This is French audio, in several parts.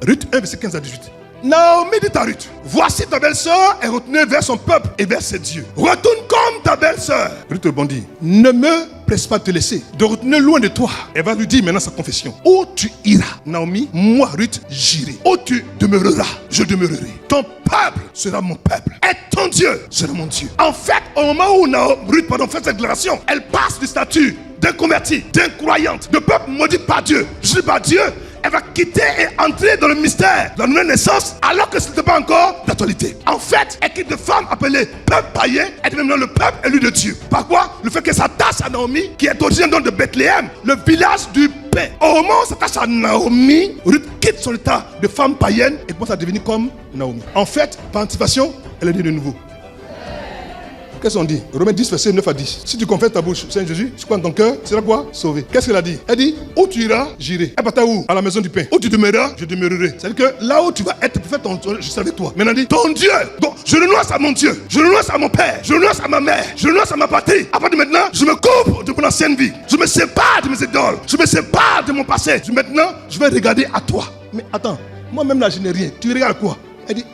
Ruth 1, verset 15 à 18. Naomi dit à Ruth, voici ta belle-sœur est retournée vers son peuple et vers ses dieux. Retourne comme ta belle-sœur. Ruth répondit, ne me presse pas de te laisser, de retourner loin de toi. Elle va lui dire maintenant sa confession. Où tu iras, Naomi, moi Ruth, j'irai. Où tu demeureras, je demeurerai. Ton peuple sera mon peuple. Et ton Dieu sera mon Dieu. En fait, au moment où Ruth fait cette déclaration, elle passe du statut d'inconvertie, d'incroyante, de peuple maudit par Dieu, jugé par Dieu. Elle va quitter et entrer dans le mystère de la nouvelle naissance alors que ce n'était pas encore d'actualité. En fait, elle quitte de femmes appelées peuple païen et devient maintenant le peuple élu de Dieu. Par quoi? Le fait qu'elle s'attache à Naomi, qui est originaire de Bethléem, le village du paix. Au moment où elle s'attache à Naomi, Ruth quitte son état de femme païenne et commence à devenir comme Naomi. En fait, par anticipation, elle est née de nouveau. Qu'est-ce qu'on dit? Romains 10, verset 9 à 10. Si tu confesses ta bouche, Seigneur Jésus, tu crois dans ton cœur, tu seras quoi? Sauvé. Qu'est-ce qu'elle a dit? Elle dit, où tu iras, j'irai. Elle partait où? À la maison du pain. Où tu demeureras, je demeurerai. C'est-à-dire que là où tu vas être pour faire ton je serai avec toi. Maintenant, elle dit, ton Dieu. Donc, je renonce à mon Dieu. Je renonce à mon père. Je renonce à ma mère. Je renonce à ma patrie. À partir de maintenant, je me coupe de mon ancienne vie. Je me sépare de mes idoles. Je me sépare de mon passé. Maintenant, je vais regarder à toi. Mais attends, moi-même là, je n'ai rien. Tu regardes quoi? Elle dit,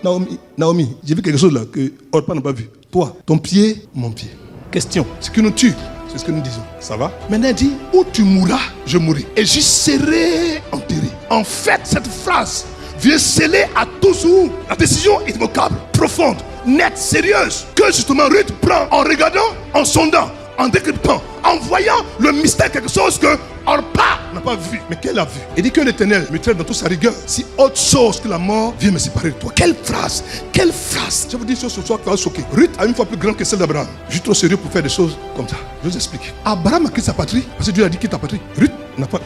Naomi, j'ai vu quelque chose là que Orpa n'a pas vu. Toi, ton pied, mon pied. Question. Ce qui nous tue, c'est ce que nous disons. Ça va? Maintenant, elle dit, où tu mourras, je mourrai. Et j'y serai enterré. En fait, cette phrase vient sceller à tous où la décision irrévocable, profonde, nette, sérieuse, que justement Ruth prend en regardant, en sondant, en décryptant, en voyant le mystère, quelque chose que Orpa n'a pas vu, mais qu'elle a vu. Il dit que l'Éternel me traite dans toute sa rigueur, si autre chose que la mort vient me séparer de toi. Quelle phrase! Quelle phrase! Je vous dis ce soir qui va choquer. Ruth a une foi plus grande que celle d'Abraham. Je suis trop sérieux pour faire des choses comme ça. Je vous explique. Abraham a quitté sa patrie parce que Dieu a dit quitte ta patrie. Ruth,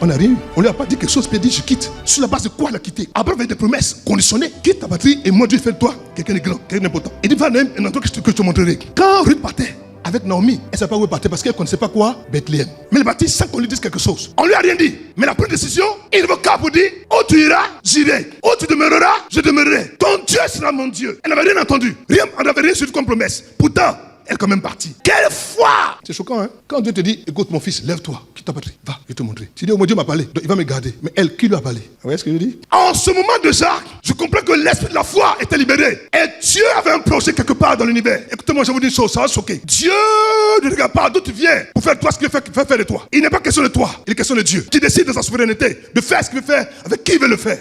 on n'a rien eu. On lui a pas dit quelque chose, puis elle dit je quitte. Sur la base de quoi elle a quitté? Abraham avait des promesses conditionnées. Quitte ta patrie et moi Dieu fait de toi quelqu'un de grand, quelqu'un d'important. Il dit va même un endroit que je te montrerai. Quand Ruth partait avec Naomi, elle ne savait pas où elle partait parce qu'elle ne connaissait pas quoi? Bethléem. Mais elle est partie sans qu'on lui dise quelque chose. On lui a rien dit. Mais elle a pris une décision irrévocable pour dire où tu iras, j'irai. Où tu demeureras, je demeurerai. Ton Dieu sera mon Dieu. Elle n'avait rien entendu. Rien, on n'avait rien su comme promesse. Pourtant, elle est quand même partie. Quelle foi! C'est choquant, hein? Quand Dieu te dit, écoute mon fils, lève-toi, quitte ta patrie, va, je vais te montrer. Tu dis, oh mon Dieu m'a parlé, donc il va me garder. Mais elle, qui lui a parlé? Vous voyez ce que je dis? En ce moment de Jacques, je comprends que l'esprit de la foi était libéré. Et Dieu avait un projet quelque part dans l'univers. Écoutez-moi, je vous dis une chose, ça va choquer. Dieu ne regarde pas d'où tu viens pour faire toi ce qu'il veut faire de toi. Il n'est pas question de toi, il est question de Dieu qui décide de sa souveraineté de faire ce qu'il veut faire avec qui il veut le faire.